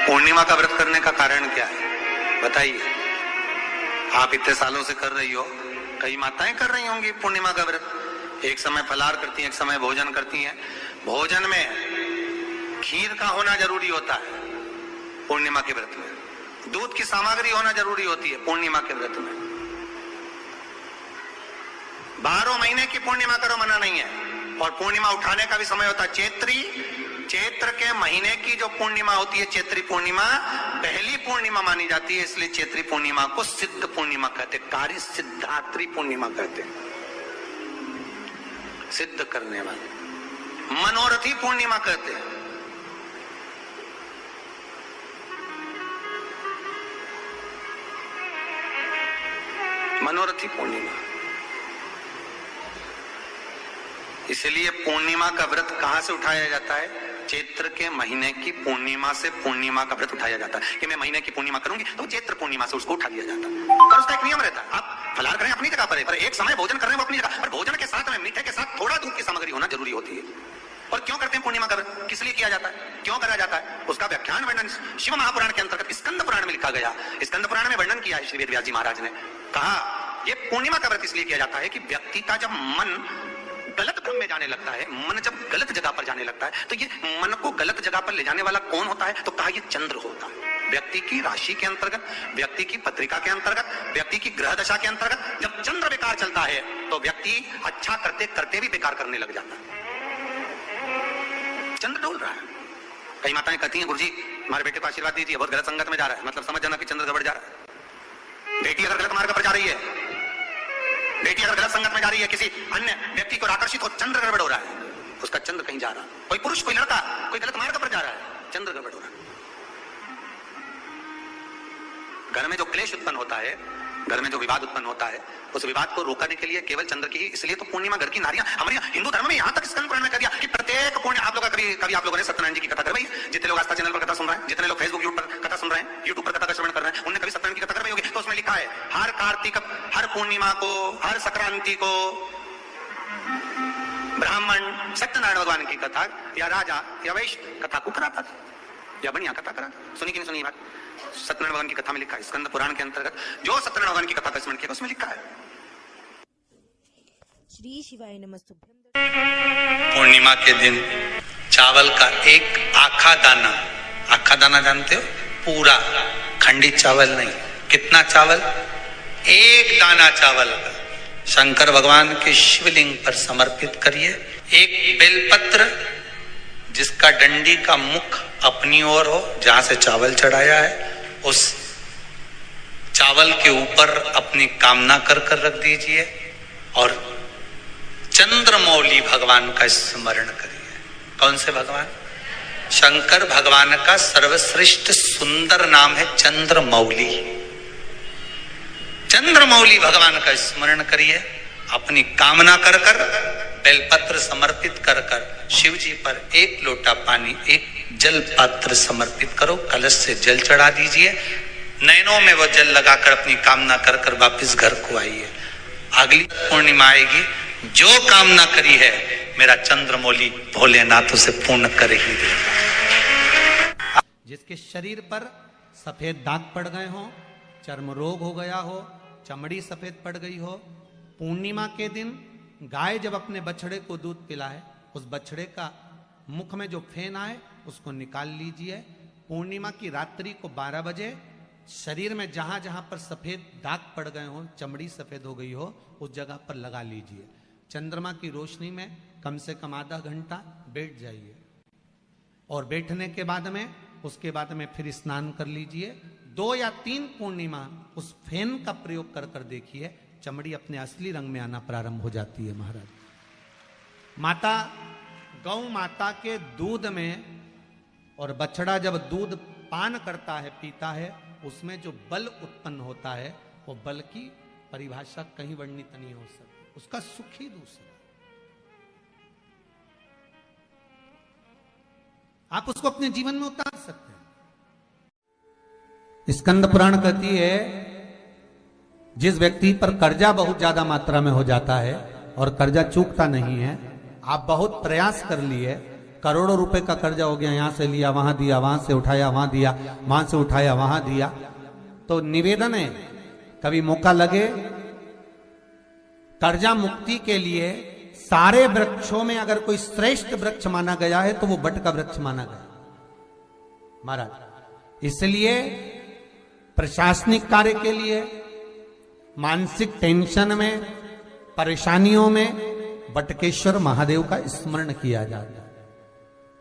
पूर्णिमा का व्रत करने का कारण क्या है बताइए? आप इतने सालों से कर रही हो, कई माताएं कर रही होंगी पूर्णिमा का व्रत। एक समय फलाहार करती हैं, एक समय भोजन करती हैं। भोजन में खीर का होना जरूरी होता है पूर्णिमा के व्रत में। दूध की सामग्री होना जरूरी होती है पूर्णिमा के व्रत में। 12 महीने की पूर्णिमा करो, मना नहीं है। और पूर्णिमा उठाने का भी समय होता है चैत्री। चैत्र के महीने की जो पूर्णिमा होती है, चैत्री पूर्णिमा पहली पूर्णिमा मानी जाती है, इसलिए चैत्री पूर्णिमा को सिद्ध पूर्णिमा कहते, कार्य सिद्धात्री पूर्णिमा कहते, सिद्ध करने वाले, मनोरथी पूर्णिमा कहते हैं। मनोरथी पूर्णिमा। इसलिए पूर्णिमा का व्रत कहां से उठाया जाता है? चैत्र के महीने की पूर्णिमा से पूर्णिमा का व्रत उठाया जाता है कि मैं महीने की पूर्णिमा करूंगी तो चैत्र पूर्णिमा से उसको उठा लिया जाता है। और उसका एक नियम रहता है, आप फलाहार करें अपनी जगह पर एक समय भोजन कर रहे हैं वो अपनी जगह पर, भोजन के साथ में मीठे के साथ थोड़ा दूध की सामग्री होना जरूरी होती है। और क्यों करते हैं पूर्णिमा का व्रत? किस लिए किया जाता है, क्यों करा जाता है? उसका व्याख्यान वर्णन शिव महापुराण के अंतर्गत स्कंद पुराण में लिखा गया। स्कंद पुराण में वर्णन किया है श्री वेद व्यास जी महाराज ने। कहा ये पूर्णिमा का व्रत इसलिए किया जाता है कि व्यक्ति का जब मन गलत भ्रम में जाने लगता है, मन जब गलत जगह पर जाने लगता है, तो ये मन को गलत जगह पर ले जाने वाला कौन होता है? तो कहा ये चंद्र होता है। व्यक्ति की राशि के अंतर्गत, व्यक्ति की पत्रिका के अंतर्गत, व्यक्ति की ग्रह दशा के अंतर्गत जब चंद्र बेकार चलता है तो व्यक्ति अच्छा करते करते भी बेकार करने लग जाता है। चंद्र डोल रहा है। कई माताएं कहती हैं गुरुजी हमारे बेटे को आशीर्वाद दीजिए, बहुत गलत संगत में जा रहा है, मतलब समझ जाना कि चंद्र गड़बड़ जा रहा है। बेटी अगर गलत मार्ग पर जा रही है, बेटी अगर गलत संगत में जा रही है, किसी अन्य व्यक्ति को आकर्षित हो, चंद्र गड़बड़ हो रहा है, उसका चंद्र कहीं जा रहा है। कोई पुरुष, कोई लड़का, कोई गलत मार्ग पर जा रहा है, चंद्र गड़बड़ हो रहा है। घर में जो क्लेश उत्पन्न होता है, घर में जो विवाद उत्पन्न होता है, उस विवाद को रोकने के लिए केवल चंद्र की ही, इसलिए तो पूर्णिमा घर की नारियां, हमारे हिंदू धर्म में यहां तक स्कंद पुराण में कर दिया कि प्रत्येक पूर्णिमा, आप लोग कभी आप लोगों ने सत्यनारायण जी की कथा करवाई? जितने लोग आस्था चैनल पर कथा सुन रहे हैं, जितने लोग फेसबुक यूट्यूब पर कथा सुन रहे हैं, यूट्यूब पर कथा का श्रवण कर रहे हैं, उन्होंने कभी सत्यनारायण की कथा करवाई होगी? तो उसमें लिखा है हर कार्तिक, हर पूर्णिमा को, हर संक्रांति को ब्राह्मण सत्यनारायण भगवान की कथा या राजा या वैश्य कथा को कराता था, या बढ़िया कथा कराता। सुनी कि नहीं सुनी बात? सत्यनारायण भगवान की कथा में लिखा है, स्कंद पुराण के अंतर्गत जो सत्यनारायण भगवान की कथा का स्मरण किया उसमें लिखा है। श्री शिवाय नमस्तुभ्यं। पूर्णिमा के दिन चावल का एक आखा दाना जानते हो? पूरा खंडित चावल नहीं। कितना चावल? एक दाना चावल का शंकर भगवान के शिवलिंग पर समर्पित करिए। एक बेलपत्र जिसका डंडी का मुख अपनी ओर हो, जहां से चावल चढ़ाया है, उस चावल के ऊपर अपनी कामना कर रख दीजिए और चंद्रमौली भगवान का स्मरण करिए। कौन से भगवान? शंकर भगवान का सर्वश्रेष्ठ सुंदर नाम है चंद्रमौली। चंद्रमौली भगवान का स्मरण करिए, अपनी कामना कर बेलपत्र समर्पित कर शिव जी पर एक लोटा पानी, एक जल पात्र समर्पित करो, कलश से जल चढ़ा दीजिए, नैनों में वो जल लगाकर अपनी कामना कर वापिस घर को आइए। अगली पूर्णिमा आएगी, जो कामना करी है मेरा चंद्रमौली भोलेनाथ उसे पूर्ण कर ही देगा। जिसके शरीर पर सफेद दाग पड़ गए हो, चर्म रोग हो गया हो, चमड़ी सफेद पड़ गई हो, पूर्णिमा के दिन गाय जब अपने बछड़े को दूध पिलाए, उस बछड़े का मुख में जो फेन आए उसको निकाल लीजिए। पूर्णिमा की रात्रि को 12 बजे शरीर में जहां जहां पर सफेद दाग पड़ गए हो, चमड़ी सफेद हो गई हो, उस जगह पर लगा लीजिए। चंद्रमा की रोशनी में कम से कम आधा घंटा बैठ जाइए और बैठने के बाद में उसके बाद में फिर स्नान कर लीजिए। 2 या 3 पूर्णिमा उस फेन का प्रयोग कर देखिए, चमड़ी अपने असली रंग में आना प्रारंभ हो जाती है। महाराज, माता गौ माता के दूध में, और बछड़ा जब दूध पान करता है, पीता है, उसमें जो बल उत्पन्न होता है, वो बल की परिभाषा कहीं वर्णित नहीं हो सकती, उसका सुख ही दूसरा। आप उसको अपने जीवन में उतार सकते हैं। स्कंद पुराण कहती है जिस व्यक्ति पर कर्जा बहुत ज्यादा मात्रा में हो जाता है और कर्जा चूकता नहीं है, आप बहुत प्रयास कर लिए, करोड़ों रुपए का कर्जा हो गया, यहां से लिया वहां दिया, वहां से उठाया वहां दिया, वहां से उठाया वहां दिया। तो निवेदन है, कभी मौका लगे कर्जा मुक्ति के लिए सारे वृक्षों में अगर कोई श्रेष्ठ वृक्ष माना गया है तो वो बट का वृक्ष माना गया महाराज। इसलिए प्रशासनिक कार्य के लिए, मानसिक टेंशन में, परेशानियों में बटकेश्वर महादेव का स्मरण किया जाता है।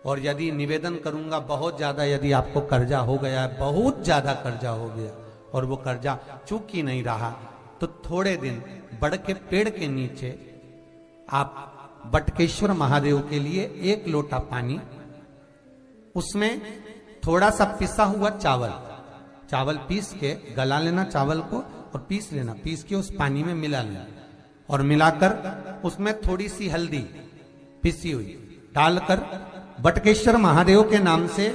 और यदि निवेदन करूंगा बहुत ज्यादा, यदि आपको कर्जा हो गया है, बहुत ज्यादा कर्जा हो गया और वो कर्जा चूक ही नहीं रहा, तो थोड़े दिन बड़ के पेड़ के नीचे आप बटकेश्वर महादेव के लिए 1 लोटा पानी, उसमें थोड़ा सा पिसा हुआ चावल पीस के गला लेना चावल को और पीस लेना, पीस के उस पानी में मिला लेना और मिलाकर उसमें थोड़ी सी हल्दी पिसी हुई डालकर बटकेश्वर महादेव के नाम से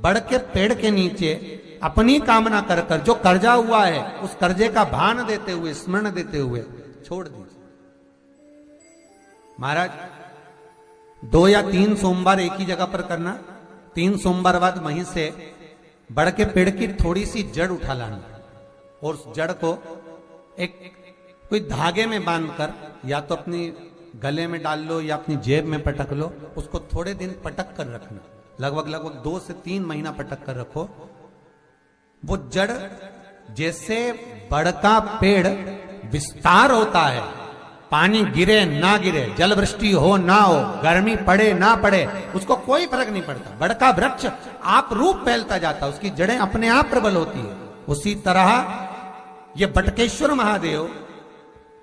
बड़ के पेड़ के नीचे अपनी कामना कर कर जो कर्जा हुआ है उस कर्जे का भान देते हुए, स्मरण देते हुए छोड़ दीजिए महाराज। 2 या 3 सोमवार एक ही जगह पर करना, 3 सोमवार बाद वहीं से बड़ के पेड़ की थोड़ी सी जड़ उठा लाना और उस जड़ को एक कोई धागे में बांधकर या तो अपनी गले में डाल लो या अपनी जेब में पटक लो, उसको थोड़े दिन पटक कर रखना, लगभग 2 से 3 महीना पटक कर रखो। वो जड़ जैसे बड़ का पेड़ विस्तार होता है, पानी गिरे ना गिरे, जल वृष्टि हो ना हो, गर्मी पड़े ना पड़े, उसको कोई फर्क नहीं पड़ता, बड़ का वृक्ष आप रूप फैलता जाता, उसकी जड़ें अपने आप प्रबल होती है। उसी तरह ये बटकेश्वर महादेव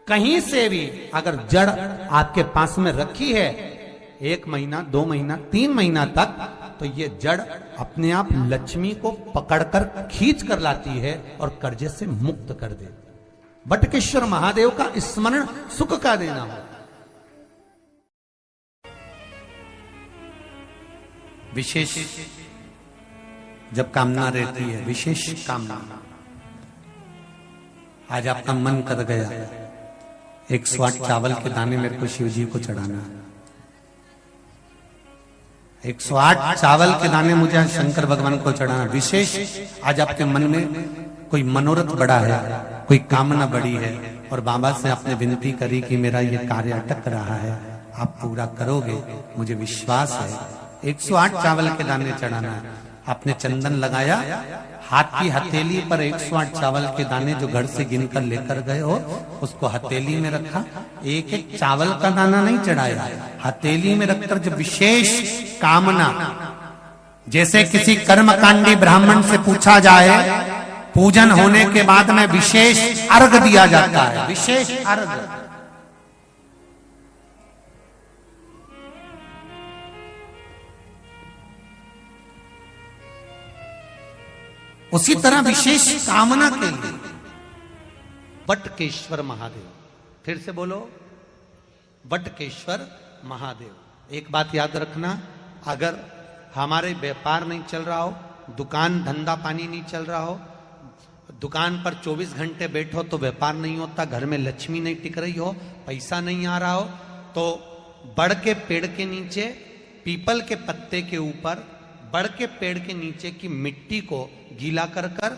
कहीं से भी अगर जड़ आपके पास में रखी है 1 महीना, 2 महीना, 3 महीना तक, तो ये जड़ अपने आप लक्ष्मी को पकड़कर खींच कर लाती है और कर्जे से मुक्त कर देती। बटकेश्वर महादेव का स्मरण सुख का देना हो। विशेष जब कामना रहती है, विशेष कामना, आज आपका मन कर गया 108 चावल के दाने मेरे को शिव जी को चढ़ाना है, 108 चावल के दाने मुझे शंकर भगवान को चढ़ाना। विशेष आज आपके मन में कोई मनोरथ बड़ा है, कोई कामना बड़ी है और बाबा से आपने विनती करी कि मेरा ये कार्य अटक रहा है, आप पूरा करोगे, मुझे विश्वास है। 108 चावल के दाने चढ़ाना है। आपने चंदन लगाया, हाथ की हथेली पर 108 चावल के दाने जो घर से गिनकर लेकर गए हो उसको हथेली में रखा, एक एक चावल का दाना नहीं चढ़ाया, हथेली में रखकर जो विशेष कामना, जैसे किसी कर्मकांडी ब्राह्मण से पूछा जाए पूजन होने के बाद में विशेष अर्घ दिया जाता है, विशेष अर्घ, उसी तरह विशेष कामना के लिए बटकेश्वर महादेव, फिर से बोलो बटकेश्वर महादेव। एक बात याद रखना, अगर हमारे व्यापार नहीं चल रहा हो, दुकान धंधा पानी नहीं चल रहा हो, दुकान पर 24 घंटे बैठो तो व्यापार नहीं होता, घर में लक्ष्मी नहीं टिक रही हो, पैसा नहीं आ रहा हो, तो बड़ के पेड़ के नीचे, पीपल के पत्ते के ऊपर, बड़ के पेड़ के नीचे की मिट्टी को गीला कर कर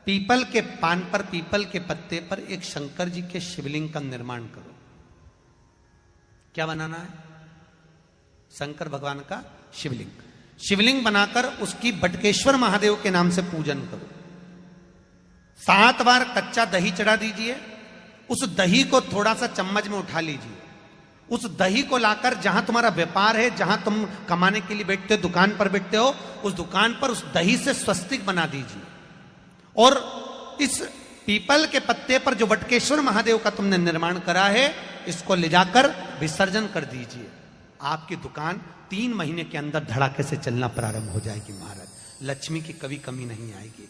पीपल के पान पर, पीपल के पत्ते पर एक शंकर जी के शिवलिंग का निर्माण करो। क्या बनाना है? शंकर भगवान का शिवलिंग। शिवलिंग बनाकर उसकी बटकेश्वर महादेव के नाम से पूजन करो। 7 बार कच्चा दही चढ़ा दीजिए। उस दही को थोड़ा सा चम्मच में उठा लीजिए। उस दही को लाकर जहां तुम्हारा व्यापार है, जहां तुम कमाने के लिए बैठते हो, दुकान पर बैठते हो, उस दुकान पर उस दही से स्वस्तिक बना दीजिए। और इस पीपल के पत्ते पर जो बटकेश्वर महादेव का तुमने निर्माण करा है, इसको ले जाकर विसर्जन कर दीजिए। आपकी दुकान 3 महीने के अंदर धड़ाके से चलना प्रारंभ हो जाएगी महाराज। लक्ष्मी की कभी कमी नहीं आएगी।